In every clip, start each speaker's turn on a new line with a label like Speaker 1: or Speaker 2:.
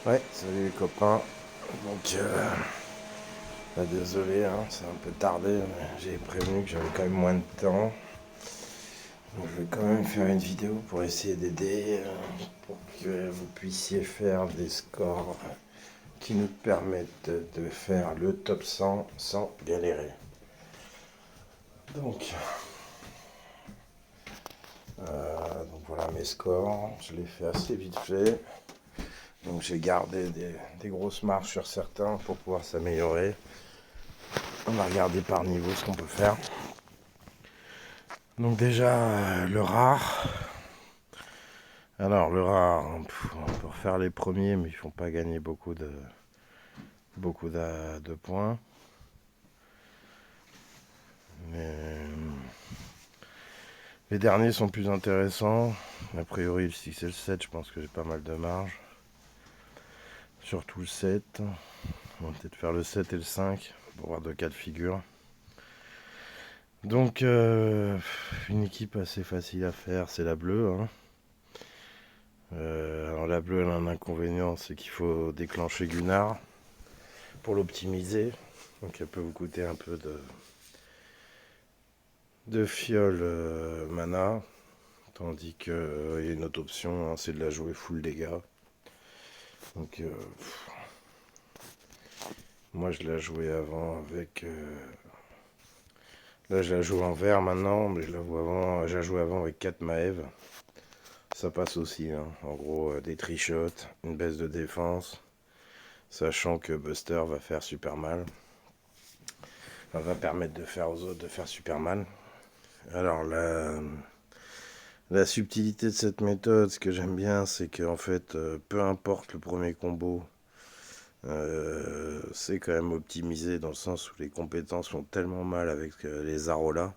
Speaker 1: Ouais, salut les copains. Donc, désolé, hein, c'est un peu tardé, mais j'ai prévenu que j'avais quand même moins de temps. Donc, je vais quand même faire une vidéo pour essayer d'aider, pour que vous puissiez faire des scores qui nous permettent de faire le top 100 sans galérer. Donc, donc voilà mes scores. Je l'ai fait assez vite fait. Donc j'ai gardé des grosses marges sur certains pour pouvoir s'améliorer. On va regarder par niveau ce qu'on peut faire. Donc déjà, le rare. Alors le rare, on peut refaire les premiers, mais ils font pas gagner beaucoup de points. Mais les derniers sont plus intéressants. A priori, le 6 et le 7, je pense que j'ai pas mal de marge. Surtout le 7. On va peut-être faire le 7 et le 5 pour voir deux cas de figure. Donc, une équipe assez facile à faire, c'est la bleue, hein. Alors la bleue, elle a un inconvénient, c'est qu'il faut déclencher Gunnar pour l'optimiser. Donc elle peut vous coûter un peu de fiole mana. Tandis qu'il y a une autre option, hein, c'est de la jouer full dégâts. Donc moi je la jouais avant avec... là je la joue en vert maintenant, mais je la jouais avant avec 4 Maève. Ça passe aussi, hein. En gros des trichotes, une baisse de défense. Sachant que Buster va faire super mal. Ça va permettre de faire aux autres de faire super mal. Alors la subtilité de cette méthode, ce que j'aime bien, c'est qu'en fait, peu importe le premier combo, c'est quand même optimisé dans le sens où les compétences font tellement mal avec les Arolas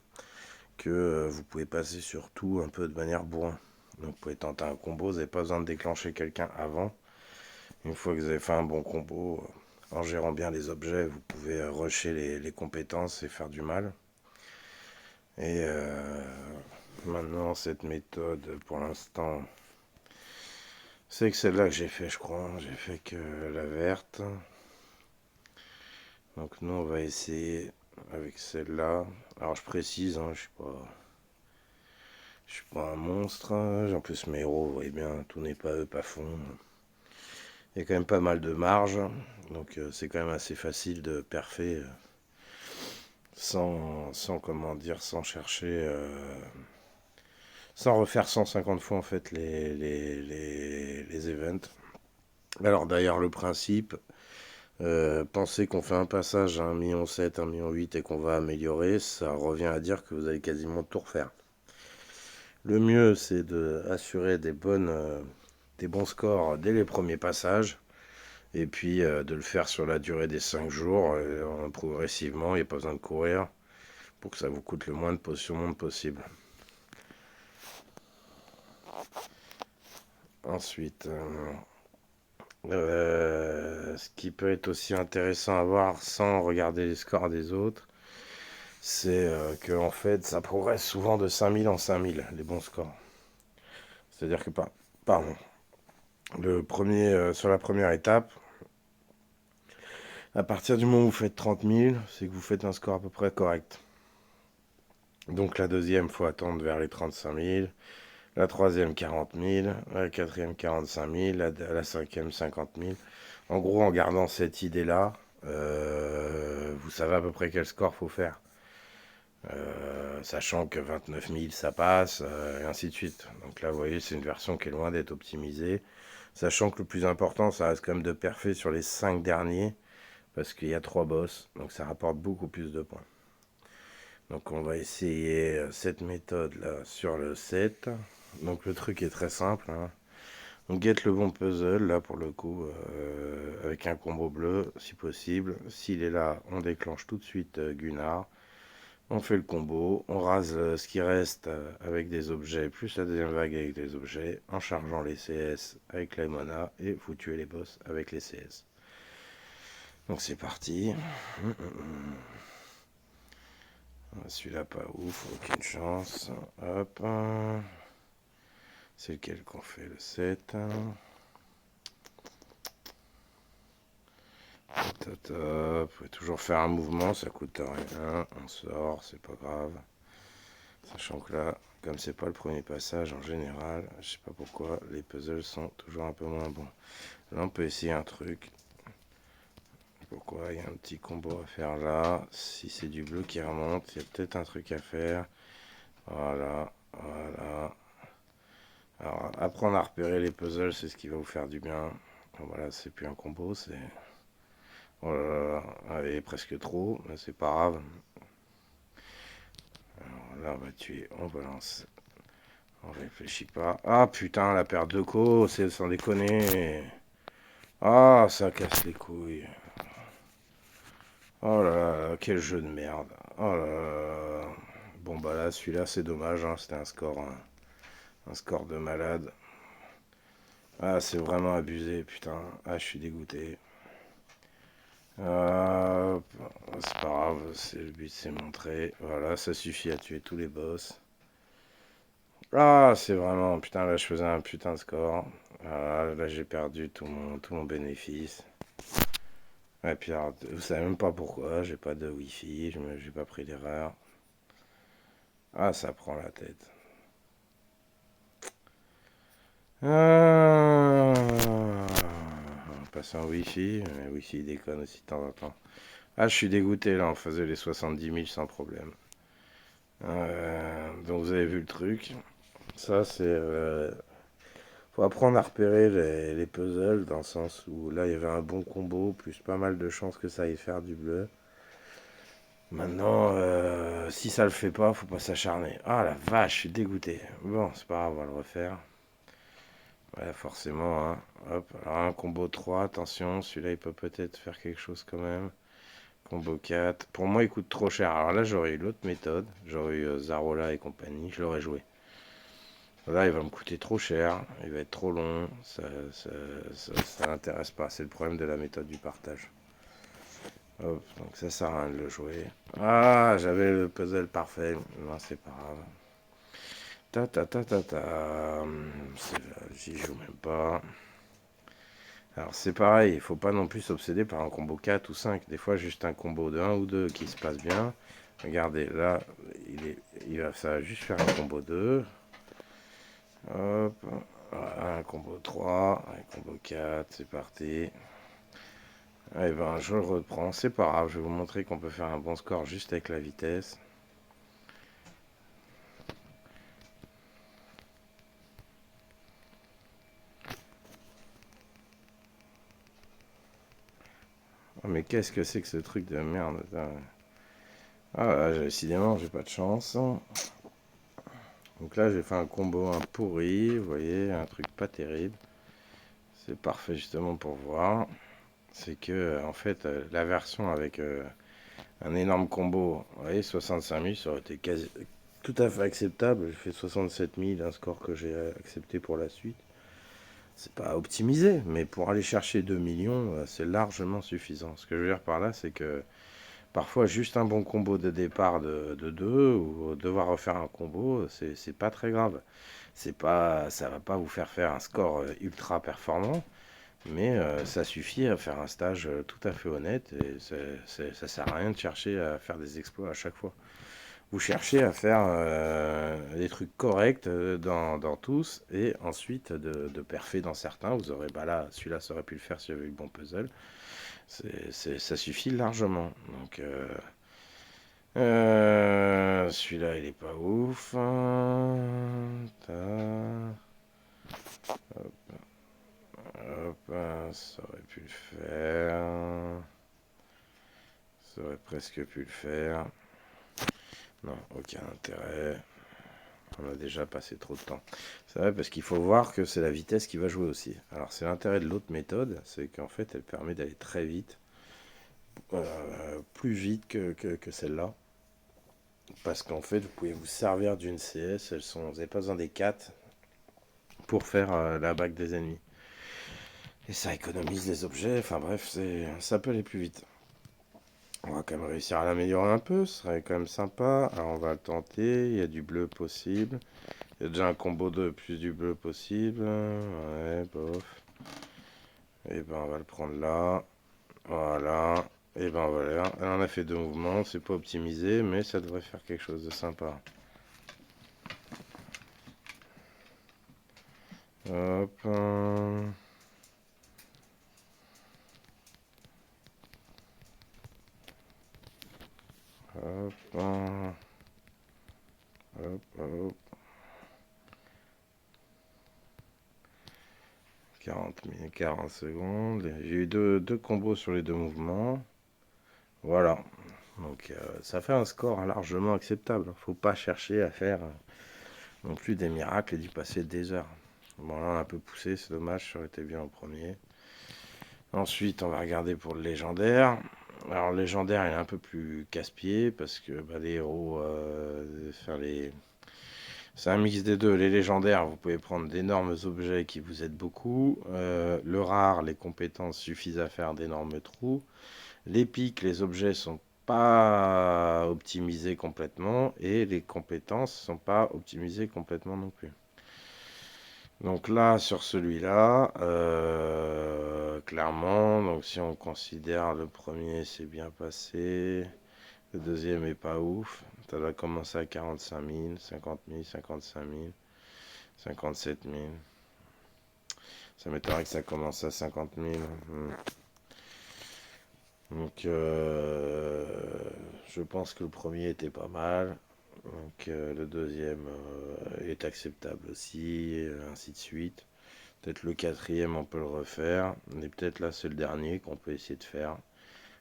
Speaker 1: que vous pouvez passer sur tout un peu de manière bourrin. Donc vous pouvez tenter un combo, vous n'avez pas besoin de déclencher quelqu'un avant. Une fois que vous avez fait un bon combo, en gérant bien les objets, vous pouvez rusher les compétences et faire du mal. Et maintenant, cette méthode, pour l'instant, c'est que celle-là que j'ai fait, je crois. J'ai fait que la verte. Donc nous, on va essayer avec celle-là. Alors je précise, hein, je suis pas un monstre. En plus, mes héros, vous voyez bien, tout n'est pas eux, pas fond. Il y a quand même pas mal de marge. Donc c'est quand même assez facile de perfer sans comment dire, sans chercher... sans refaire 150 fois en fait les events. Alors d'ailleurs le principe, pensez qu'on fait un passage à 1,7 million, 1,8 million et qu'on va améliorer, ça revient à dire que vous allez quasiment tout refaire. Le mieux c'est d'assurer des bons scores dès les premiers passages et puis de le faire sur la durée des 5 jours, progressivement, il n'y a pas besoin de courir pour que ça vous coûte le moins de potions monde possible. Ensuite, ce qui peut être aussi intéressant à voir sans regarder les scores des autres, c'est que en fait, ça progresse souvent de 5000 en 5000, les bons scores. C'est-à-dire que, pardon, sur la première étape, à partir du moment où vous faites 30 000, c'est que vous faites un score à peu près correct. Donc la deuxième, il faut attendre vers les 35 000. La troisième, 40 000. La quatrième, 45 000. La cinquième, 50 000. En gros, en gardant cette idée-là, vous savez à peu près quel score faut faire. Sachant que 29 000 ça passe, et ainsi de suite. Donc là, vous voyez, c'est une version qui est loin d'être optimisée. Sachant que le plus important, ça reste quand même de perfer sur les 5 derniers, parce qu'il y a 3 boss, donc ça rapporte beaucoup plus de points. Donc on va essayer cette méthode là sur le 7. Donc le truc est très simple, hein. On get le bon puzzle là pour le coup, avec un combo bleu si possible. S'il est là, on déclenche tout de suite Gunnar. On fait le combo, on rase ce qui reste avec des objets, plus la deuxième vague avec des objets, en chargeant les CS avec la mana, et vous tuez les boss avec les CS. Donc c'est parti. Celui-là pas ouf, aucune chance. Hop. C'est lequel qu'on fait, le 7. Vous pouvez toujours faire un mouvement, ça coûte rien. On sort, c'est pas grave. Sachant que là, comme c'est pas le premier passage en général, je sais pas pourquoi, les puzzles sont toujours un peu moins bons. Là, on peut essayer un truc. Pourquoi? Il y a un petit combo à faire là. Si c'est du bleu qui remonte, il y a peut-être un truc à faire. Voilà, voilà. Alors, apprendre à repérer les puzzles, c'est ce qui va vous faire du bien. Voilà, c'est plus un combo, c'est... Oh là là, allez, presque trop, mais c'est pas grave. Alors là, on va tuer, on balance. On réfléchit pas. Ah putain, la perte de co, c'est sans déconner. Ah, ça casse les couilles. Oh là là, quel jeu de merde. Oh là là. Bon bah là, celui-là, c'est dommage, hein, c'était un score de malade. Ah, c'est vraiment abusé, putain. Ah, je suis dégoûté. C'est pas grave, c'est le but, c'est montrer. Voilà, ça suffit à tuer tous les boss. Ah, c'est vraiment, putain, là, je faisais un putain de score. Voilà, là, j'ai perdu tout mon bénéfice. Et puis, alors, vous savez même pas pourquoi, j'ai pas de wifi, j'ai pas pris d'erreur. Ah, ça prend la tête. On passe en wifi, mais wifi il déconne aussi de temps en temps. Ah, je suis dégoûté, là, on faisait les 70 000 sans problème. Donc, vous avez vu le truc. Ça, c'est... faut apprendre à repérer les puzzles, dans le sens où là, il y avait un bon combo, plus pas mal de chances que ça aille faire du bleu. Maintenant, si ça le fait pas, faut pas s'acharner. Ah la vache, je suis dégoûté. Bon, c'est pas grave, on va le refaire. Ouais, forcément, hein. Hop, alors un combo 3, attention, celui-là il peut peut-être faire quelque chose quand même. Combo 4. Pour moi, il coûte trop cher. Alors là, j'aurais eu l'autre méthode. J'aurais eu Zarola et compagnie, je l'aurais joué. Là, il va me coûter trop cher, il va être trop long, ça n'intéresse pas. C'est le problème de la méthode du partage. Hop, donc ça sert à rien de le jouer. Ah, j'avais le puzzle parfait. Non, c'est pas grave. Ta ta ta ta ta. J'y joue même pas. Alors c'est pareil, il faut pas non plus s'obséder par un combo 4 ou 5. Des fois, juste un combo de 1 ou 2 qui se passe bien. Regardez, là, ça va juste faire un combo 2. Hop, voilà, un combo 3, un combo 4, c'est parti. Eh ben, je le reprends, c'est pas grave, je vais vous montrer qu'on peut faire un bon score juste avec la vitesse. Oh, mais qu'est-ce que c'est que ce truc de merde? Ah là, décidément, j'ai pas de chance. Donc là, j'ai fait un combo un pourri, vous voyez, un truc pas terrible. C'est parfait justement pour voir. C'est que, en fait, la version avec un énorme combo, vous voyez, 65 000, ça aurait été quasi, tout à fait acceptable. J'ai fait 67 000, un score que j'ai accepté pour la suite. C'est pas optimisé, mais pour aller chercher 2 millions, c'est largement suffisant. Ce que je veux dire par là, c'est que parfois, juste un bon combo de départ de 2 ou devoir refaire un combo, c'est pas très grave. C'est pas, ça va pas vous faire un score ultra performant, mais ça suffit à faire un stage tout à fait honnête et ça sert à rien de chercher à faire des exploits à chaque fois. Vous cherchez à faire des trucs corrects dans tous et ensuite de perfer dans certains. Vous aurez, bah là, celui-là, ça aurait pu le faire s'il y avait eu le bon puzzle. Ça suffit largement. Donc, celui-là, il est pas ouf. Hop, hop, ça aurait pu le faire. Ça aurait presque pu le faire. Non, aucun intérêt. On a déjà passé trop de temps. C'est vrai parce qu'il faut voir que c'est la vitesse qui va jouer aussi. Alors c'est l'intérêt de l'autre méthode, c'est qu'en fait elle permet d'aller très vite. Plus vite que celle-là. Parce qu'en fait vous pouvez vous servir d'une CS, vous n'avez pas besoin des 4 pour faire la bague des ennemis. Et ça économise les objets, enfin bref, ça peut aller plus vite. On va quand même réussir à l'améliorer un peu, ce serait quand même sympa. Alors on va le tenter, il y a du bleu possible. Il y a déjà un combo 2 plus du bleu possible. Ouais, bof. Et ben on va le prendre là. Voilà. Et ben voilà, on a fait deux mouvements, c'est pas optimisé, mais ça devrait faire quelque chose de sympa. Hop. Hop. Hop, hop. 40 secondes. J'ai eu deux combos sur les deux mouvements. Voilà. Donc ça fait un score largement acceptable. Faut pas chercher à faire non plus des miracles et d'y passer des heures. Bon là on a un peu poussé, c'est dommage, ça aurait été bien en premier. Ensuite on va regarder pour le légendaire. Alors le légendaire il est un peu plus casse-pied parce que bah, les héros, c'est un mix des deux. Les légendaires, vous pouvez prendre d'énormes objets qui vous aident beaucoup. Le rare, les compétences suffisent à faire d'énormes trous. L'épique, les objets sont pas optimisés complètement et les compétences sont pas optimisées complètement non plus. Donc là, sur celui-là, clairement, donc si on considère le premier, c'est bien passé, le deuxième est pas ouf, ça doit commencer à 45 000, 50 000, 55 000, 57 000. Ça m'étonnerait que ça commence à 50 000. Donc, je pense que le premier était pas mal. Donc, le deuxième est acceptable aussi, et ainsi de suite. Peut-être le quatrième, on peut le refaire. Mais peut-être là, c'est le dernier qu'on peut essayer de faire.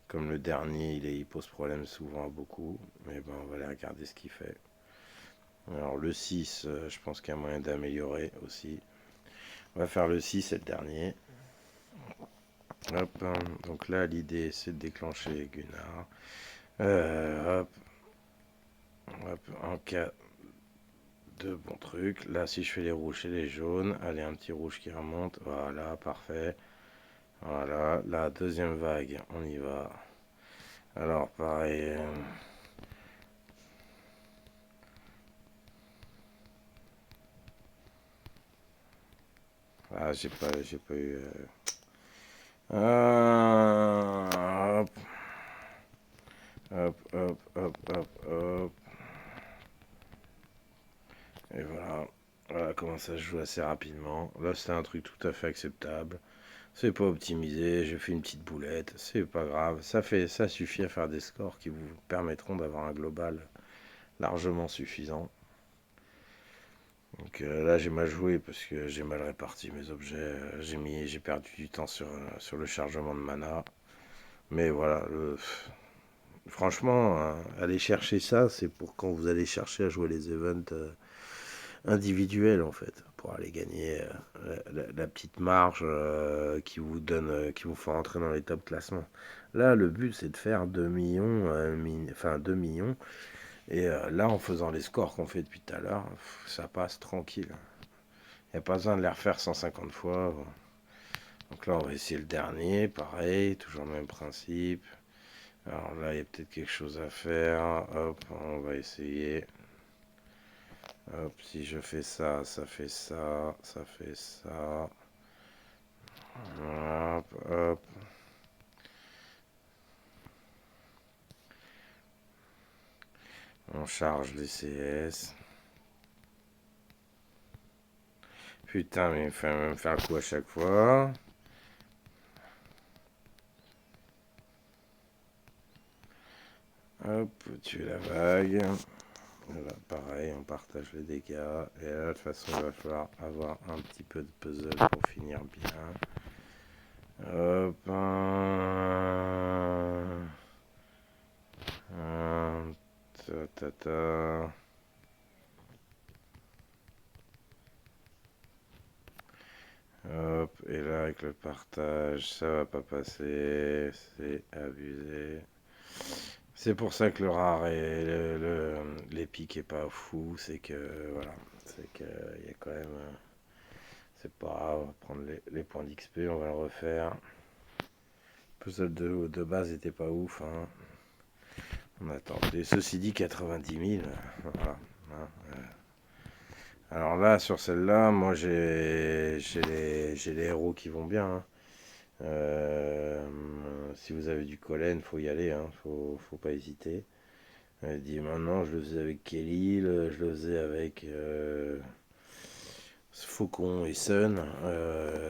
Speaker 1: Comme le dernier, il pose problème souvent à beaucoup. Mais bon, on va aller regarder ce qu'il fait. Alors, le 6, je pense qu'il y a moyen d'améliorer aussi. On va faire le 6, c'est le dernier. Hop, donc là, l'idée, c'est de déclencher Gunnar. Hop, hop, en cas de bons trucs. Là, si je fais les rouges et les jaunes, allez, un petit rouge qui remonte. Voilà, parfait. Voilà, la deuxième vague, on y va. Alors, pareil. Ah, j'ai pas eu. Hop, hop, hop, hop, hop, hop. Et voilà. Voilà comment ça se joue assez rapidement. Là, c'était un truc tout à fait acceptable. C'est pas optimisé, j'ai fait une petite boulette, c'est pas grave. Ça suffit à faire des scores qui vous permettront d'avoir un global largement suffisant. Donc là, j'ai mal joué parce que j'ai mal réparti mes objets. J'ai perdu du temps sur le chargement de mana. Mais voilà, franchement, aller chercher ça, c'est pour quand vous allez chercher à jouer les events individuels en fait, pour aller gagner la petite marge qui vous donne, qui vous fait rentrer dans les top classements. Là, le but c'est de faire 2 millions, enfin 2 millions. Et là, en faisant les scores qu'on fait depuis tout à l'heure, ça passe tranquille. Il n'y a pas besoin de les refaire 150 fois. Donc là, on va essayer le dernier, pareil, toujours le même principe. Alors là, il y a peut-être quelque chose à faire. Hop, on va essayer. Hop, si je fais ça, ça fait ça, ça fait ça. Hop, hop. On charge les CS. Putain, mais il faut même faire le coup à chaque fois. Hop, tuer la vague. Voilà, pareil, on partage les dégâts. Et là, de toute façon, il va falloir avoir un petit peu de puzzle pour finir bien. Hop. Ta, ta, ta. Hop, et là avec le partage, ça va pas passer, c'est abusé. C'est pour ça que le rare et l'épique est pas fou, c'est que voilà, c'est que il y a quand même, c'est pas grave, on va prendre les points d'XP, on va le refaire. Puzzle de base était pas ouf, hein. On attendait, ceci dit 90 000, voilà. Hein, alors là, sur celle-là, moi j'ai les héros qui vont bien, hein. Euh, Si vous avez du Collen, faut y aller, hein, faut pas hésiter. Elle dit maintenant, je le faisais avec Kelly, je le faisais avec Faucon et Sun,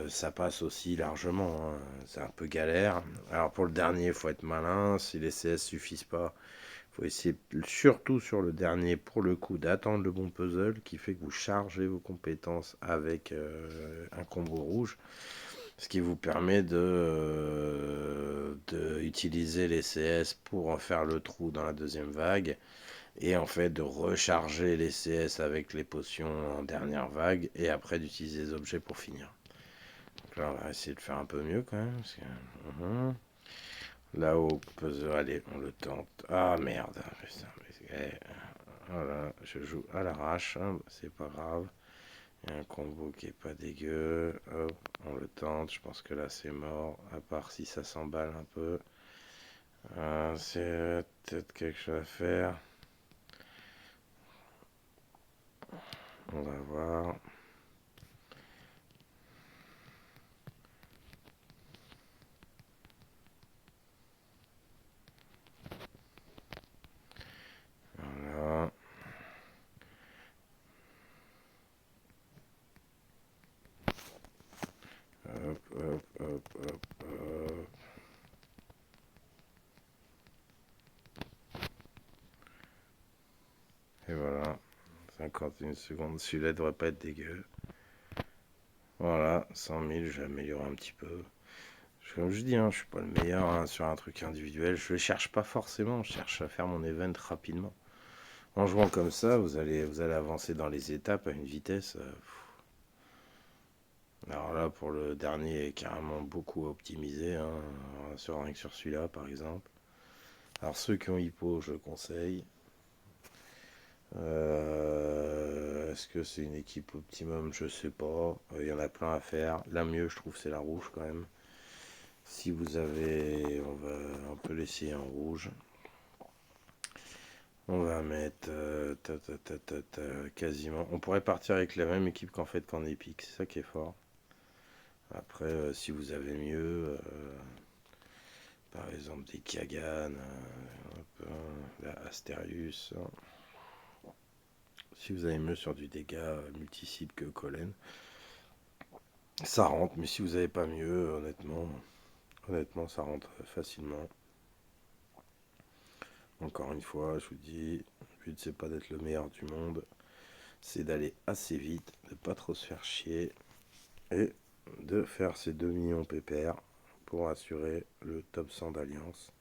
Speaker 1: ça passe aussi largement, hein. C'est un peu galère. Alors pour le dernier, il faut être malin. Si les CS suffisent pas, il faut essayer, surtout sur le dernier, pour le coup, d'attendre le bon puzzle qui fait que vous chargez vos compétences avec un combo rouge. Ce qui vous permet de utiliser les CS pour en faire le trou dans la deuxième vague et en fait de recharger les CS avec les potions en dernière vague et après d'utiliser les objets pour finir. Donc là, on va essayer de faire un peu mieux quand même. Parce que, là-haut, puzzle, allez, on le tente. Ah merde, putain, voilà, je joue à l'arrache, hein, c'est pas grave. Il y a un combo qui est pas dégueu. Hop, on le tente. Je pense que là c'est mort. À part si ça s'emballe un peu. C'est peut-être quelque chose à faire. On va voir. Voilà. Hop, hop, hop, hop, hop. Et voilà. 51 secondes. Celui-là devrait pas être dégueu. Voilà. 100 000, j'ai amélioré un petit peu. Comme je dis, hein, je suis pas le meilleur, hein, sur un truc individuel. Je le cherche pas forcément. Je cherche à faire mon event rapidement. En jouant comme ça, vous allez avancer dans les étapes à une vitesse. Alors là, pour le dernier, carrément beaucoup optimisé, hein, rien que sur celui-là, par exemple. Alors ceux qui ont hippo, je conseille. Est-ce que c'est une équipe optimum? Je sais pas. Il y en a plein à faire. La mieux, je trouve, c'est la rouge quand même. Si vous avez, on peut l'essayer en rouge. On va mettre quasiment. On pourrait partir avec la même équipe qu'en fait qu'en épique. C'est ça qui est fort. Après, si vous avez mieux, par exemple des Kagan, la Asterius. Si vous avez mieux sur du dégât multi-cible que Collen, ça rentre. Mais si vous n'avez pas mieux, honnêtement, ça rentre facilement. Encore une fois, je vous dis, le but c'est pas d'être le meilleur du monde, c'est d'aller assez vite, de pas trop se faire chier et de faire ces 2 millions pépères pour assurer le top 100 d'Alliance.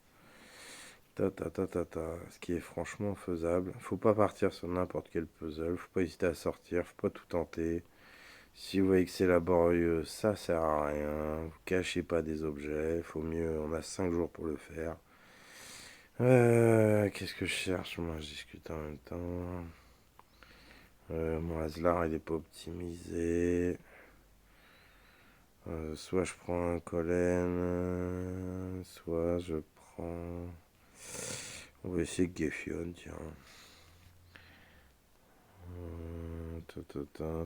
Speaker 1: Ce qui est franchement faisable. Faut pas partir sur n'importe quel puzzle, faut pas hésiter à sortir, faut pas tout tenter. Si vous voyez que c'est laborieux, ça sert à rien. Vous cachez pas des objets, faut mieux, on a 5 jours pour le faire. Qu'est-ce que je cherche? Moi, je discute en même temps. Mon Aslar, il est pas optimisé. Soit je prends un Collen, soit je prends. On va essayer Gefion, tiens.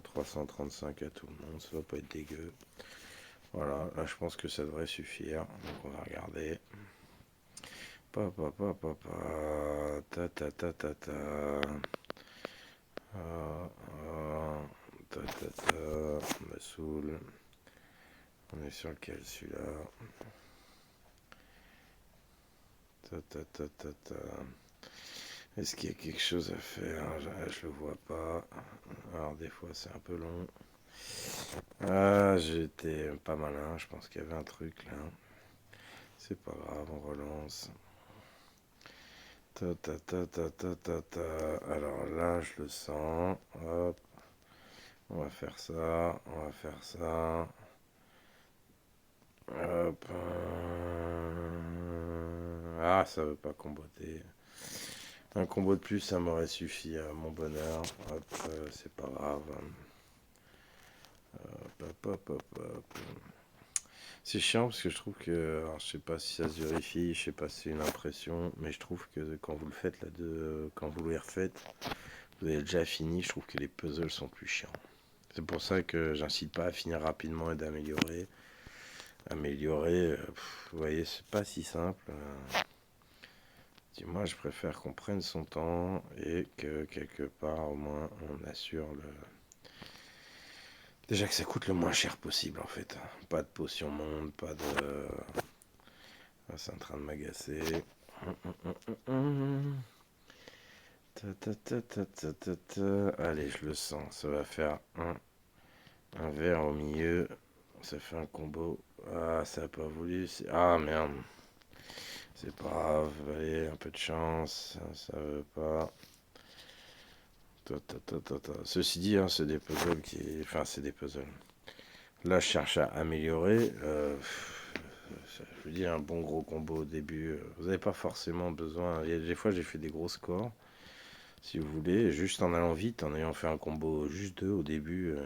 Speaker 1: 335 à tout le monde, ça va pas être dégueu. Voilà, là je pense que ça devrait suffire. Donc on va regarder. Papa, papa, papa, ta ta ta ta ta. Ah, ah, ta ta ta, me saoule. On est sur lequel celui-là? Ta ta ta ta ta. Est-ce qu'il y a quelque chose à faire? Je le vois pas. Alors des fois c'est un peu long. Ah, j'étais pas malin, je pense qu'il y avait un truc là. C'est pas grave, on relance. Ta ta ta ta ta ta ta. Alors là, je le sens. Hop. On va faire ça. On va faire ça. Hop. Ah, ça veut pas comboter. Un combo de plus, ça m'aurait suffi à mon bonheur. Hop, c'est pas grave. Hop, hop, hop, hop. C'est chiant parce que je trouve que, alors, je sais pas si ça se vérifie, je sais pas si c'est une impression, mais je trouve que quand vous le faites là, quand vous le refaites, vous avez déjà fini, je trouve que les puzzles sont plus chiants. C'est pour ça que j'incite pas à finir rapidement et d'améliorer. Améliorer, vous voyez, c'est pas si simple. Moi, je préfère qu'on prenne son temps et que quelque part, au moins, on assure le. Déjà que ça coûte le moins cher possible, en fait. Pas de potion monde, pas de. Ah, c'est en train de m'agacer. Allez, je le sens. Ça va faire un verre au milieu. Ça fait un combo. Ah, ça n'a pas voulu. Ah, merde. C'est pas grave. Allez, un peu de chance. Ça veut pas. Ceci dit, hein, c'est des puzzles qui. Enfin, c'est des puzzles. Là, je cherche à améliorer. Je vous dis, un bon gros combo au début. Vous n'avez pas forcément besoin. Il y a des fois, j'ai fait des gros scores. Si vous voulez, juste en allant vite, en ayant fait un combo juste 2 au début.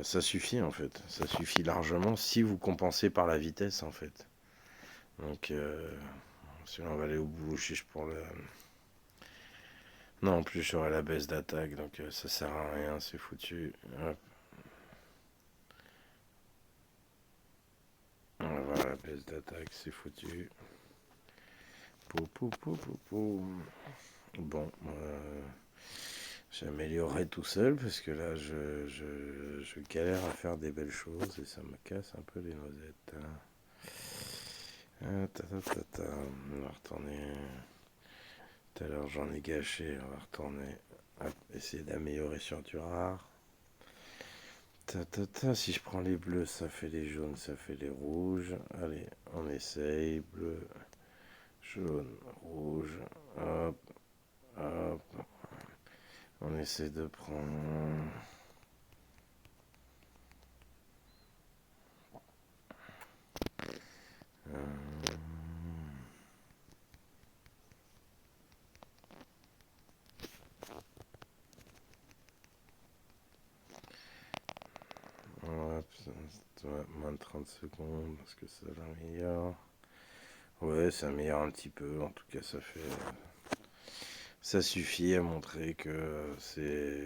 Speaker 1: Ça suffit en fait. Ça suffit largement si vous compensez par la vitesse en fait. Donc, si on va aller au bout, je pour le. Non, en plus, j'aurai la baisse d'attaque, donc ça sert à rien, c'est foutu. Hop. Voilà, la baisse d'attaque, c'est foutu. Pou, pou, pou, pou, pou. Bon, j'améliorerai tout seul parce que là, je galère à faire des belles choses et ça me casse un peu les noisettes. On va retourner. Tout à l'heure, j'en ai gâché. On va retourner. Hop, essayer d'améliorer sur du rare. Si je prends les bleus, ça fait les jaunes, ça fait les rouges. Allez, on essaye. Bleu, jaune, rouge. Hop, hop. On essaie de prendre. Hop, moins de 30 secondes parce que ça l'améliore. Ouais, ça améliore un petit peu. En tout cas, ça fait. Ça suffit à montrer que c'est.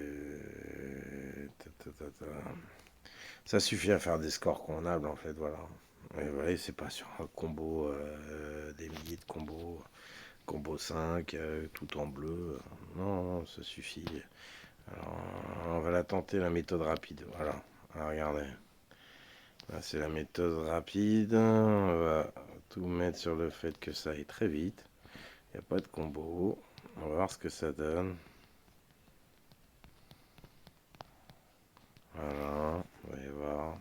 Speaker 1: Ça suffit à faire des scores convenables en fait, voilà. Et voilà, c'est pas sur un combo, des milliers de combos, combo 5, tout en bleu. Non, non, ça suffit. Alors, on va la tenter, la méthode rapide. Voilà, regardez. Là, c'est la méthode rapide. On va tout mettre sur le fait que ça aille très vite. Il n'y a pas de combo. On va voir ce que ça donne. Voilà, vous allez voir.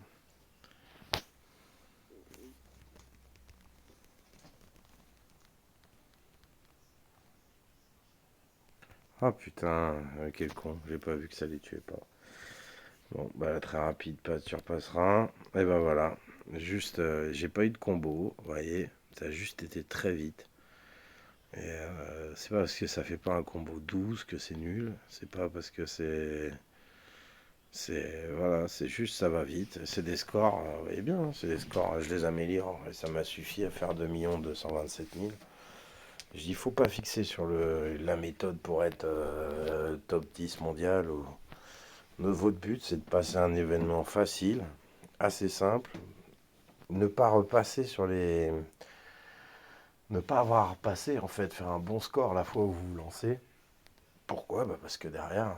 Speaker 1: Ah putain, quel con, j'ai pas vu que ça les tuait pas. Bon, bah très rapide, pas surpassera. Et ben voilà, juste, j'ai pas eu de combo, vous voyez, ça a juste été très vite. Et c'est pas parce que ça fait pas un combo 12 que c'est nul, c'est pas parce que voilà, c'est juste ça va vite. C'est des scores, vous voyez bien, hein, c'est des scores, je les améliore et ça m'a suffi à faire 2 227 000. Je dis, faut pas fixer sur la méthode pour être top 10 mondial. Votre but, c'est de passer un événement facile, assez simple, ne pas repasser sur les. Ne pas avoir passé, en fait, faire un bon score la fois où vous vous lancez. Pourquoi? Parce que derrière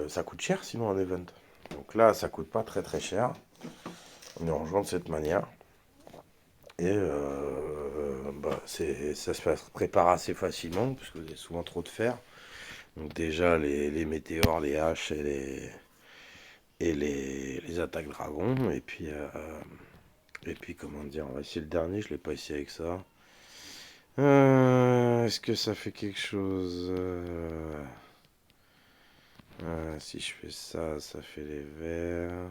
Speaker 1: ça coûte cher sinon un event. Donc là, ça coûte pas très très cher. On est rejoint de cette manière. Et ça se prépare assez facilement, parce que vous avez souvent trop de fer. Donc déjà, les météores, les haches et les attaques dragons. Et puis, comment dire, on va essayer le dernier, je l'ai pas essayé avec ça. Est-ce que ça fait quelque chose? Si je fais ça, ça fait les verts.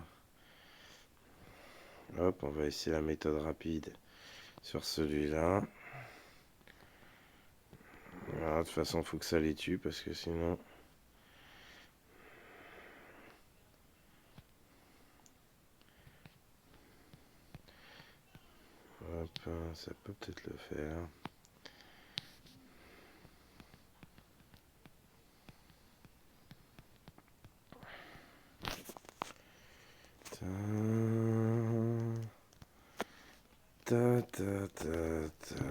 Speaker 1: Hop, on va essayer la méthode rapide sur celui-là. Voilà, de toute façon, il faut que ça les tue parce que sinon. Hop, ça peut peut-être le faire. ta, ta, ta, ta.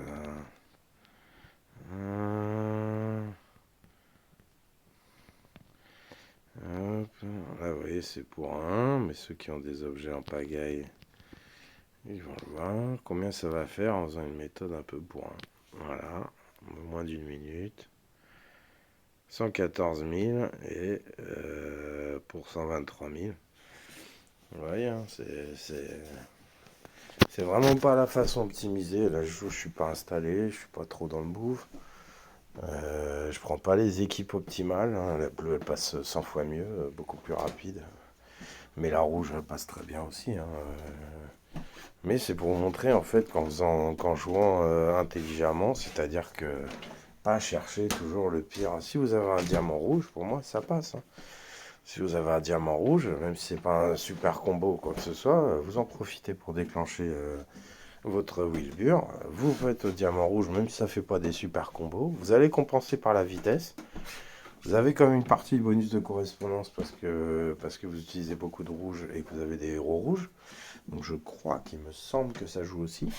Speaker 1: Hop. Là, vous voyez, c'est pour un, mais ceux qui ont des objets en pagaille, ils vont le voir. Combien ça va faire en faisant une méthode un peu pour un. Voilà, moins d'une minute. 114 000 et pour 123 000. Vous voyez, hein, c'est vraiment pas la façon optimisée. Là, je suis pas installé, je suis pas trop dans le bouffe. Je prends pas les équipes optimales, hein. La bleue, elle passe 100 fois mieux, beaucoup plus rapide. Mais la rouge, elle passe très bien aussi, hein. Mais c'est pour vous montrer, en fait, qu'en jouant intelligemment, c'est-à-dire que pas chercher toujours le pire. Si vous avez un diamant rouge, pour moi, ça passe, hein. Si vous avez un diamant rouge, même si c'est pas un super combo ou quoi que ce soit, vous en profitez pour déclencher votre Wilbur. Vous faites au diamant rouge, même si ça fait pas des super combos. Vous allez compenser par la vitesse. Vous avez comme une partie de bonus de correspondance parce que vous utilisez beaucoup de rouge et que vous avez des héros rouges. Donc je crois qu'il me semble que ça joue aussi.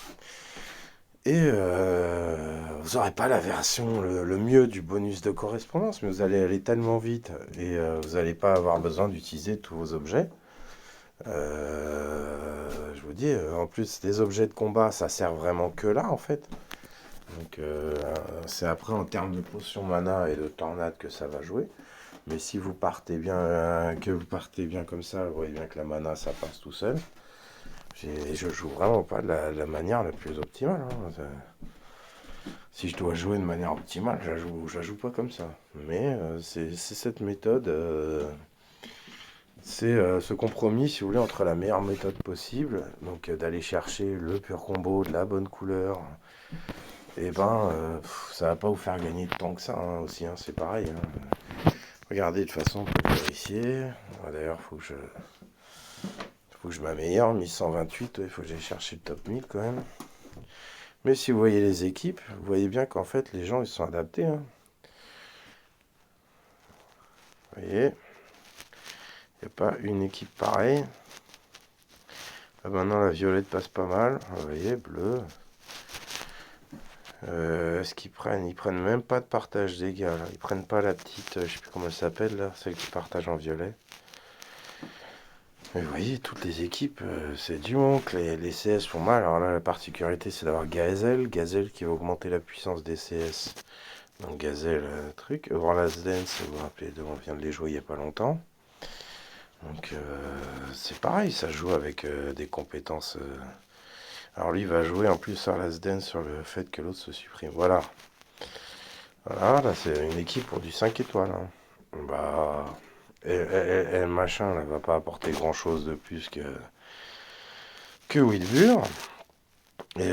Speaker 1: Et vous n'aurez pas la version le mieux du bonus de correspondance, mais vous allez aller tellement vite et vous n'allez pas avoir besoin d'utiliser tous vos objets. Je vous dis, en plus, les objets de combat, ça sert vraiment que là, en fait. Donc, c'est après, en termes de potion mana et de tornade, que ça va jouer. Mais si vous partez bien, que vous partez bien comme ça, vous voyez bien que la mana, ça passe tout seul. Je joue vraiment pas de la manière la plus optimale, hein. Si je dois jouer de manière optimale, je la joue pas comme ça. Mais c'est cette méthode, c'est ce compromis, si vous voulez, entre la meilleure méthode possible, donc d'aller chercher le pur combo de la bonne couleur. Et ben, ça va pas vous faire gagner de temps que ça, hein, aussi, hein, c'est pareil, hein. Regardez, de toute façon, on peut vérifier. D'ailleurs, faut que je m'améliore. 1128, il faut que j'aille chercher le top 1000 quand même. Mais si vous voyez les équipes, vous voyez bien qu'en fait, les gens, ils sont adaptés, hein. Vous voyez, il n'y a pas une équipe pareille. Ah, maintenant, la violette passe pas mal. Vous voyez, bleu. Est-ce qu'ils prennent? Ils prennent même pas de partage dégâts, là. Ils prennent pas la petite, je sais plus comment elle s'appelle, là, celle qui partage en violet. Mais vous voyez, toutes les équipes, c'est du manque. Les CS font mal. Alors là, la particularité, c'est d'avoir Gazelle. Gazelle qui va augmenter la puissance des CS. Donc Gazelle, truc. Overlast Dance, vous vous rappelez, on vient de les jouer il n'y a pas longtemps. Donc c'est pareil, ça joue avec des compétences. Alors lui, il va jouer en plus sur Last Dance sur le fait que l'autre se supprime. Voilà. Voilà, là, c'est une équipe pour du 5 étoiles, hein. Bah... Et machin, là, va pas apporter grand chose de plus que Wilbur. Et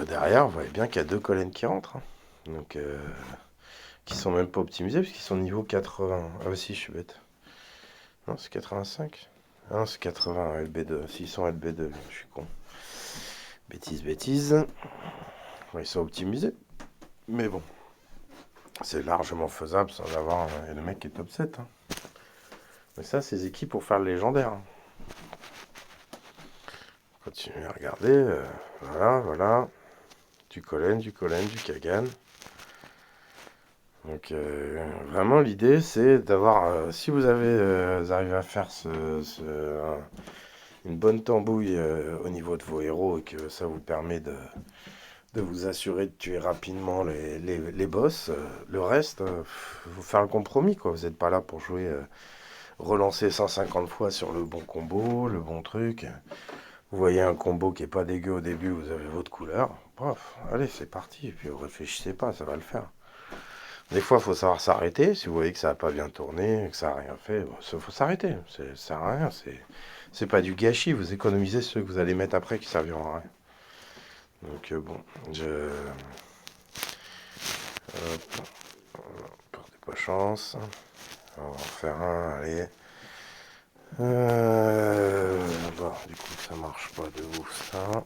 Speaker 1: derrière, vous voyez bien qu'il y a deux colonnes qui rentrent, hein. Donc, qui sont même pas optimisées, puisqu'ils sont niveau 80. Ah, bah si, je suis bête. Non, c'est 85. Ah non, c'est 80 LB2. S'ils sont LB2, je suis con. Bêtise, bêtise. Ouais, ils sont optimisés. Mais bon, c'est largement faisable sans avoir le mec qui est top 7, hein. Mais ça, c'est des équipes pour faire le légendaire, hein. Continuez à regarder. Voilà, voilà. Du Collen, du Kagan. Donc, vraiment, l'idée, c'est d'avoir... si vous arrivez à faire une bonne tambouille au niveau de vos héros et que ça vous permet de vous assurer de tuer rapidement les boss, le reste, vous faire un compromis, quoi. Vous n'êtes pas là pour jouer... relancer 150 fois sur le bon combo, le bon truc. Vous voyez un combo qui est pas dégueu au début, vous avez votre couleur. Bref, allez, c'est parti. Et puis vous réfléchissez pas, ça va le faire. Des fois, il faut savoir s'arrêter. Si vous voyez que ça n'a pas bien tourné, que ça n'a rien fait, il faut s'arrêter. Ça sert à rien. C'est pas du gâchis. Vous économisez ceux que vous allez mettre après qui serviront à rien. Donc bon, perdez pas chance. On va en faire un, allez. Bon, du coup, ça marche pas de ouf, ça.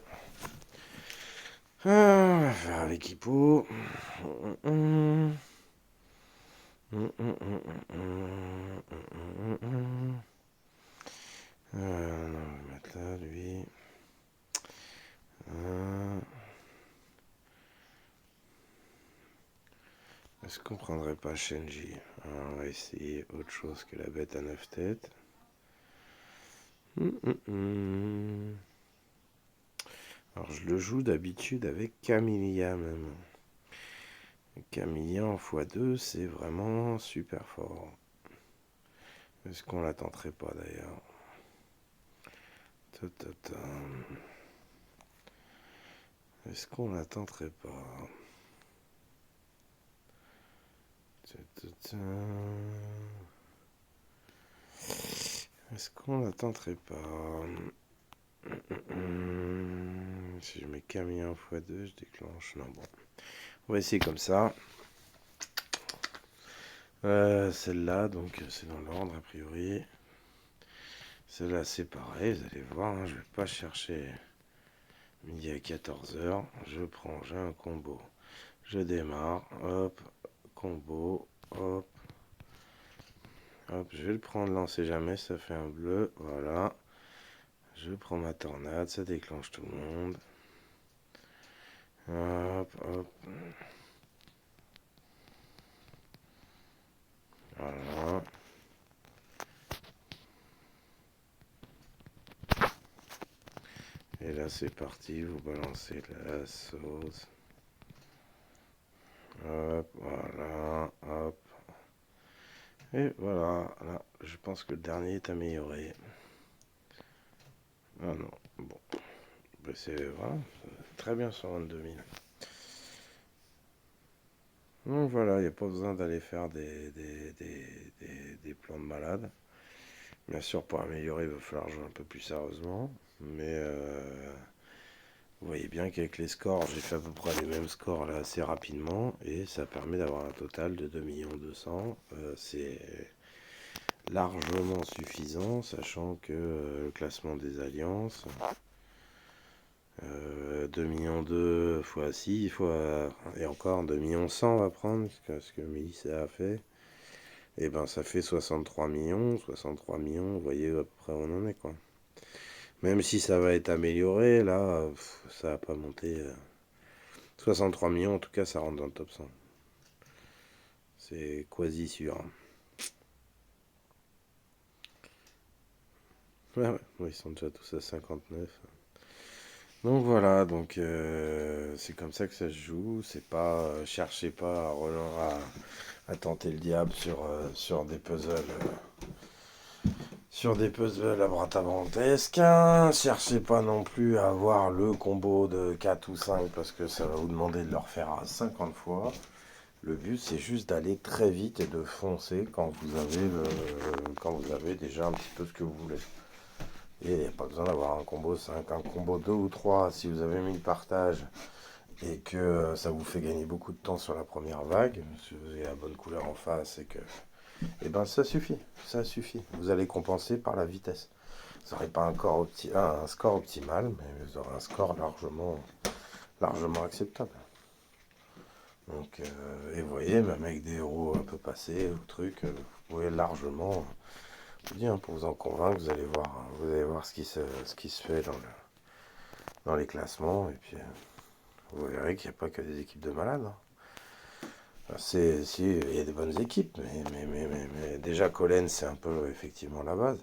Speaker 1: On va faire avec Hippo. Non, on va mettre là, lui. Est-ce qu'on prendrait pas Shenji? On va essayer autre chose que la bête à 9 têtes. Alors je le joue d'habitude avec Camellia même. Camellia en x2, c'est vraiment super fort. Est-ce qu'on la tenterait pas d'ailleurs? Est-ce qu'on la tenterait pas? Est-ce qu'on la tenterait pas? Si je mets Camellia en x2, je déclenche. Non, bon. On va essayer comme ça. Celle-là, donc c'est dans l'ordre a priori. Celle-là, c'est pareil, vous allez voir, hein, je vais pas chercher midi à 14h. Je prends, j'ai un combo. Je démarre, hop, combo, hop. Hop, je vais le prendre, là, on sait jamais, ça fait un bleu, voilà. Je prends ma tornade, ça déclenche tout le monde. Hop, hop. Voilà. Et là, c'est parti, vous balancez la sauce. Hop, voilà, hop. Et voilà, là, je pense que le dernier est amélioré. Ah non, bon. Ben c'est voilà, très bien sur 22 000. Donc voilà, il n'y a pas besoin d'aller faire des plans de malade. Bien sûr, pour améliorer, il va falloir jouer un peu plus sérieusement. Mais vous voyez bien qu'avec les scores, j'ai fait à peu près les mêmes scores là assez rapidement. Et ça permet d'avoir un total de 2 200 000. C'est largement suffisant, sachant que le classement des alliances, 2 millions 2 fois 6 fois, et encore 2 millions 100 on va prendre, ce que Mélissa a fait. Et ben ça fait 63 millions, 63 millions, vous voyez à peu près où on en est quoi. Même si ça va être amélioré, là, ça va pas monter. 63 millions, en tout cas, ça rentre dans le top 100. C'est quasi sûr. Ouais, ouais, ils sont déjà tous à 59. Donc voilà, donc c'est comme ça que ça se joue. C'est pas, cherchez pas à tenter le diable sur des puzzles. Sur des puzzles abracadabrantesques, hein. Cherchez pas non plus à avoir le combo de 4 ou 5 parce que ça va vous demander de le refaire à 50 fois. Le but c'est juste d'aller très vite et de foncer quand vous avez déjà un petit peu ce que vous voulez. Et il n'y a pas besoin d'avoir un combo 5, un combo 2 ou 3 si vous avez mis le partage et que ça vous fait gagner beaucoup de temps sur la première vague, si vous avez la bonne couleur en face et que et ben ça suffit, ça suffit. Vous allez compenser par la vitesse. Vous n'aurez pas un score optimal, mais vous aurez un score largement acceptable. Donc, et vous voyez, même avec des euros un peu passés ou trucs, vous pouvez largement, je vous dis, hein, pour vous en convaincre, vous allez voir ce qui se fait dans les classements, et puis vous verrez qu'il n'y a pas que des équipes de malades. Hein. Si, il y a des bonnes équipes, mais déjà Colin, c'est un peu effectivement la base.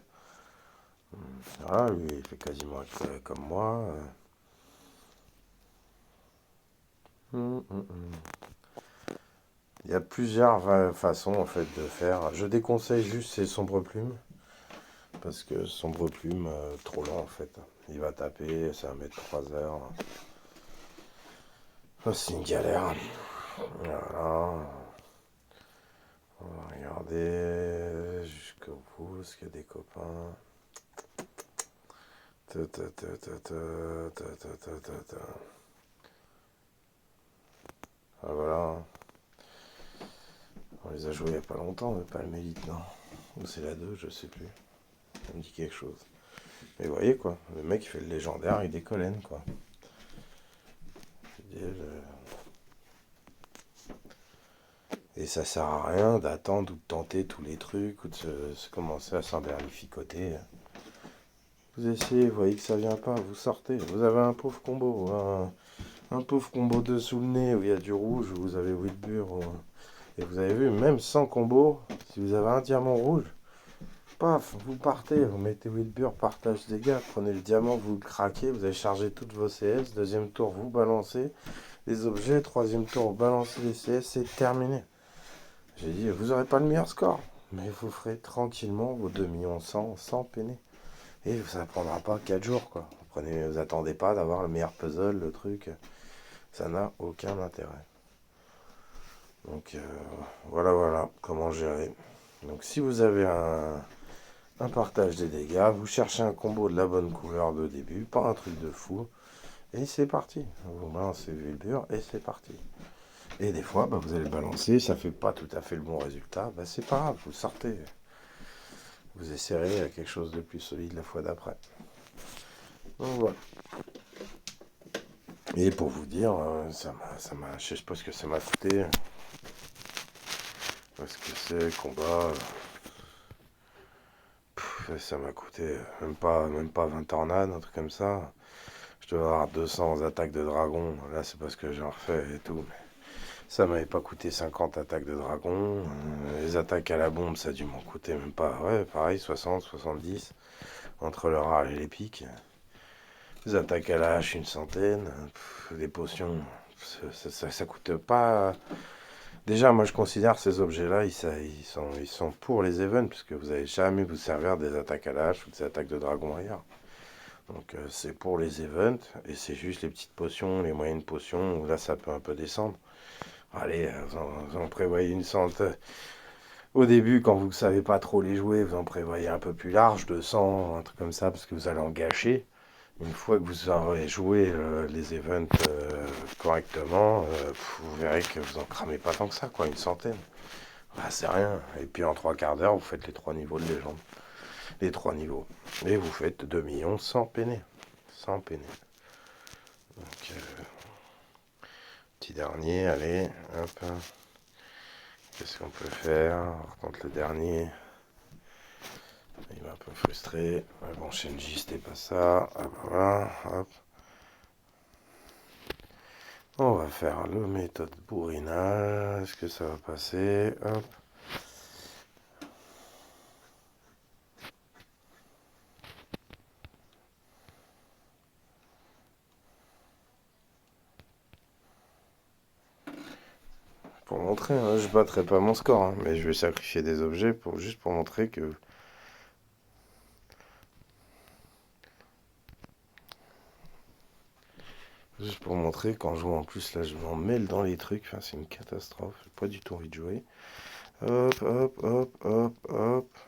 Speaker 1: Voilà, lui, il fait quasiment comme moi. Il y a plusieurs façons en fait de faire. Je déconseille juste ces sombres plumes. Parce que sombre plume, trop lent en fait. Il va taper, ça va mettre 3 heures. Oh, c'est une galère. Voilà. On va regarder jusqu'au bout, est-ce qu'il y a des copains. Ah voilà. On les a joués il n'y a pas longtemps, mais pas le Mélite, non. Ou c'est la 2, je sais plus. Ça me dit quelque chose. Mais vous voyez quoi, le mec il fait le légendaire, il décollène quoi. Et ça sert à rien d'attendre ou de tenter tous les trucs ou de se commencer à s'emberlificoter. Vous essayez, vous voyez que ça vient pas, vous sortez. Vous avez un pauvre combo, un pauvre combo de sous le nez où il y a du rouge, où vous avez Wilbur Et vous avez vu, même sans combo, si vous avez un diamant rouge, paf, vous partez, vous mettez Wilbur, partage dégâts, prenez le diamant, vous le craquez, vous avez chargé toutes vos CS, deuxième tour, vous balancez les objets, troisième tour, vous balancez les CS, c'est terminé. J'ai dit, vous n'aurez pas le meilleur score, mais vous ferez tranquillement vos 2 millions 100 sans peiner. Et ça ne prendra pas 4 jours, quoi. Vous attendez pas d'avoir le meilleur puzzle, le truc, ça n'a aucun intérêt. Donc voilà comment gérer. Donc si vous avez un partage des dégâts, vous cherchez un combo de la bonne couleur de début, pas un truc de fou, et c'est parti. Vous balancez Vulbur et c'est parti. Et des fois, vous allez balancer, ça fait pas tout à fait le bon résultat, c'est pas grave, vous sortez. Vous essayerez quelque chose de plus solide la fois d'après. Donc voilà. Et pour vous dire, je sais pas ce que ça m'a coûté. Parce que c'est le combat. Ça m'a coûté même pas 20 tornades, un truc comme ça. Je dois avoir 200 attaques de dragon. Là, c'est parce que j'en refais et tout. Mais ça m'avait pas coûté 50 attaques de dragon. Les attaques à la bombe, ça a dû m'en coûter même pas. Ouais, pareil, 60, 70. Entre le rare et les pics. Les attaques à la hache, une centaine. Les potions, ça coûte pas. Déjà, moi je considère ces objets-là, ils sont pour les events, puisque vous n'allez jamais vous servir des attaques à la hache ou des attaques de dragon ailleurs. Donc c'est pour les events, et c'est juste les petites potions, les moyennes potions, où là ça peut un peu descendre. Allez, vous en prévoyez une centaine. Au début, quand vous ne savez pas trop les jouer, vous en prévoyez un peu plus large, 200, un truc comme ça, parce que vous allez en gâcher. Une fois que vous aurez joué les events correctement, vous verrez que vous en cramez pas tant que ça, quoi, une centaine. C'est rien. Et puis en 3/4 d'heure, vous faites les 3 niveaux de légende. Les 3 niveaux. Et vous faites 2 millions sans peiner. Sans peiner. Donc, petit dernier, allez, hop. Qu'est-ce qu'on peut faire? On recompte le dernier. Il m'a un peu frustré. Bon, Shenji, c'était pas ça. Hop, voilà, hop. On va faire le méthode bourrinage. Est-ce que ça va passer? Hop. Pour montrer, hein, je battrai pas mon score, hein, mais je vais sacrifier des objets juste pour montrer que... Juste pour montrer qu'en jouant en plus, là, je m'en mêle dans les trucs. Enfin, c'est une catastrophe. J'ai pas du tout envie de jouer. Hop, hop, hop, hop, hop.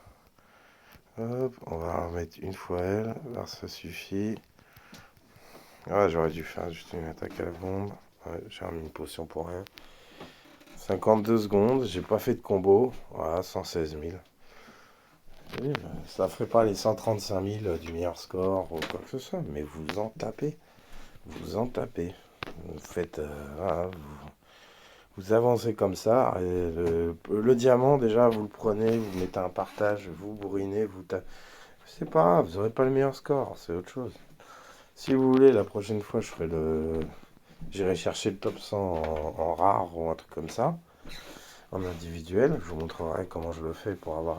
Speaker 1: Hop, on va remettre une fois elle. Là, ça suffit. Ah, j'aurais dû faire juste une attaque à la bombe. Ouais, j'ai remis une potion pour rien. 52 secondes, j'ai pas fait de combo. Voilà, 116 000. Oui, ça ferait pas les 135 000 du meilleur score ou quoi que ce soit, mais vous en tapez. Vous en tapez. Vous faites. Voilà, vous avancez comme ça. Et le diamant, déjà, vous le prenez, vous mettez un partage, vous bourrinez, vous tapez. C'est pas grave, vous n'aurez pas le meilleur score, c'est autre chose. Si vous voulez, la prochaine fois, j'irai chercher le top 100 en rare ou un truc comme ça, en individuel. Je vous montrerai comment je le fais pour avoir...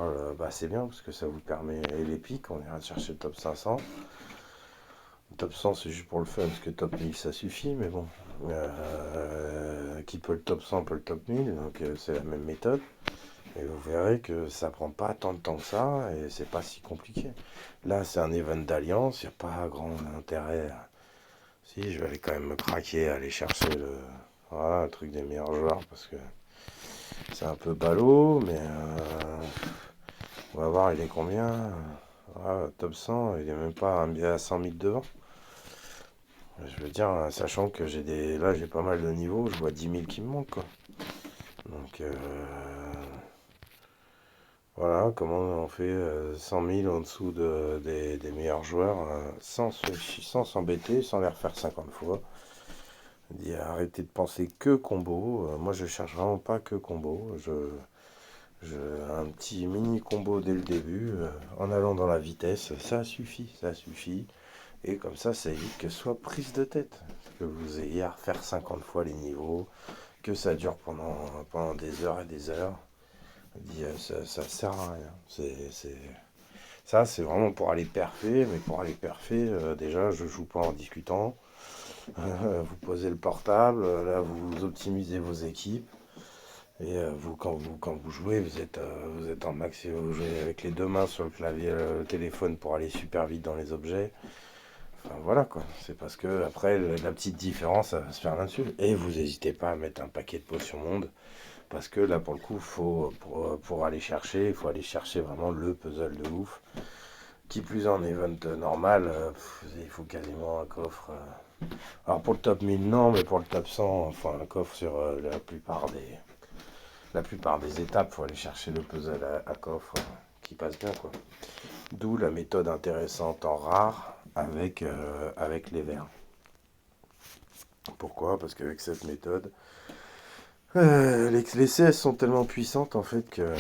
Speaker 1: c'est bien, parce que ça vous permet... Et les pics, on ira chercher le top 500. Le top 100, c'est juste pour le fun, parce que top 1000, ça suffit, mais bon. Qui peut le top 100 peut le top 1000, donc c'est la même méthode. Et vous verrez que ça prend pas tant de temps que ça, et c'est pas si compliqué. Là, c'est un event d'alliance, il n'y a pas grand intérêt. Si, je vais aller quand même me craquer, aller chercher voilà, le truc des meilleurs joueurs, parce que c'est un peu ballot, mais on va voir, il est combien? Voilà, top 100, il est même pas à 100 000 devant. Je veux dire, sachant que là, j'ai pas mal de niveaux, je vois 10 000 qui me manquent, quoi. Donc, voilà, comment on fait 100 000 en dessous des meilleurs joueurs sans s'embêter, sans les refaire 50 fois. Arrêtez de penser que combo. Moi, je cherche vraiment pas que combo. Un petit mini combo dès le début, en allant dans la vitesse, ça suffit, ça suffit. Et comme ça évite que ce soit prise de tête. Que vous ayez à refaire 50 fois les niveaux, que ça dure pendant des heures et des heures. Il dit, ça sert à rien. Ça, c'est vraiment pour aller perfer, mais pour aller perfer, déjà, je joue pas en discutant. Vous posez le portable, là, vous optimisez vos équipes. Et quand vous jouez, vous êtes en max, vous jouez avec les deux mains sur le clavier, le téléphone pour aller super vite dans les objets. Enfin, voilà quoi, c'est parce que après la petite différence, ça va se faire là-dessus. Et vous n'hésitez pas à mettre un paquet de potions monde, parce que là pour le coup, pour aller chercher, il faut aller chercher vraiment le puzzle de ouf. Qui plus en event normal, il faut quasiment un coffre. Alors pour le top 1000 non, mais pour le top 100, enfin un coffre sur la plupart des étapes, il faut aller chercher le puzzle à coffre qui passe bien quoi. D'où la méthode intéressante en rare avec les verres. Pourquoi? Parce qu'avec cette méthode, les CS sont tellement puissantes en fait que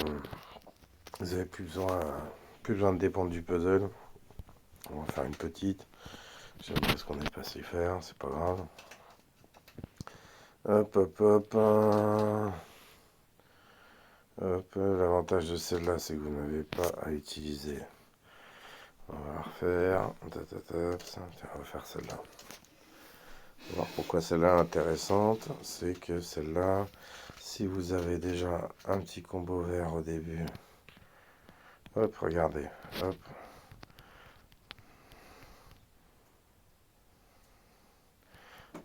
Speaker 1: vous avez plus besoin de dépendre du puzzle. On va faire une petite. J'aime bien ce qu'on est passé faire, c'est pas grave. Hop, hop, hop. Hop, l'avantage de celle-là, c'est que vous n'avez pas à utiliser. On va la refaire. Tiens, on va faire celle-là. Alors pourquoi celle-là est intéressante, c'est que celle-là, si vous avez déjà un petit combo vert au début, hop, regardez, hop.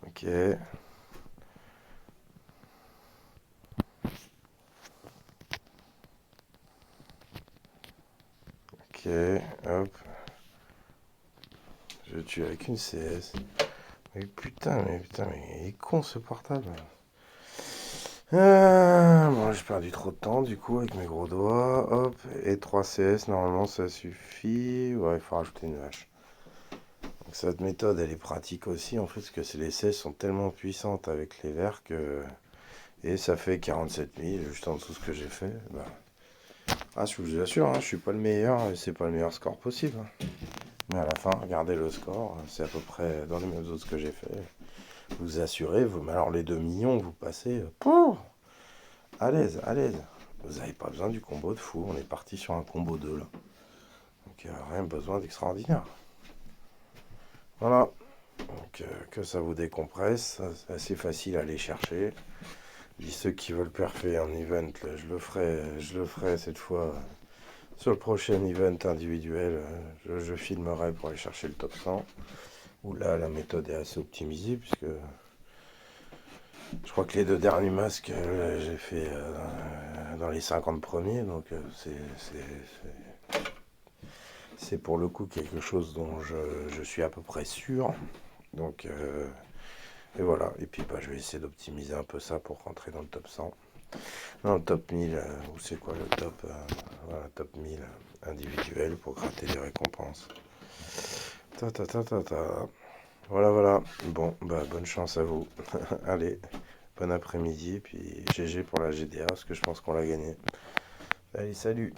Speaker 1: Ok. Ok, hop. Je tue avec une CS. Mais putain, mais il est con ce portable. Bon, j'ai perdu trop de temps du coup avec mes gros doigts. Hop, et 3 CS, normalement ça suffit. Ouais, il faut rajouter une vache. Donc cette méthode, elle est pratique aussi en fait, parce que les CS sont tellement puissantes avec les verres que... Et ça fait 47 000, juste en dessous de ce que j'ai fait. Bah. Ah, je vous assure, hein, je suis pas le meilleur, et c'est pas le meilleur score possible. Hein. Mais à la fin, regardez le score, c'est à peu près dans les mêmes autres que j'ai fait. Vous assurez, mais alors les 2 millions, vous passez à l'aise, à l'aise. Vous n'avez pas besoin du combo de fou, on est parti sur un combo 2 là. Donc rien besoin d'extraordinaire. Voilà. Donc que ça vous décompresse, c'est assez facile à aller chercher. Dis ceux qui veulent parfait en event, là, je le ferai cette fois sur le prochain event individuel. Je filmerai pour aller chercher le top 100. Où là, la méthode est assez optimisée puisque je crois que les 2 derniers masques, j'ai fait dans les 50 premiers, donc c'est pour le coup quelque chose dont je suis à peu près sûr. Donc et voilà, et puis bah, je vais essayer d'optimiser un peu ça pour rentrer dans le top 100. Non, le top 1000, ou c'est quoi le top voilà, top 1000 individuel pour gratter des récompenses. Voilà, voilà. Bon, bah bonne chance à vous. Allez, bon après-midi, puis GG pour la GDA, parce que je pense qu'on l'a gagné. Allez, salut.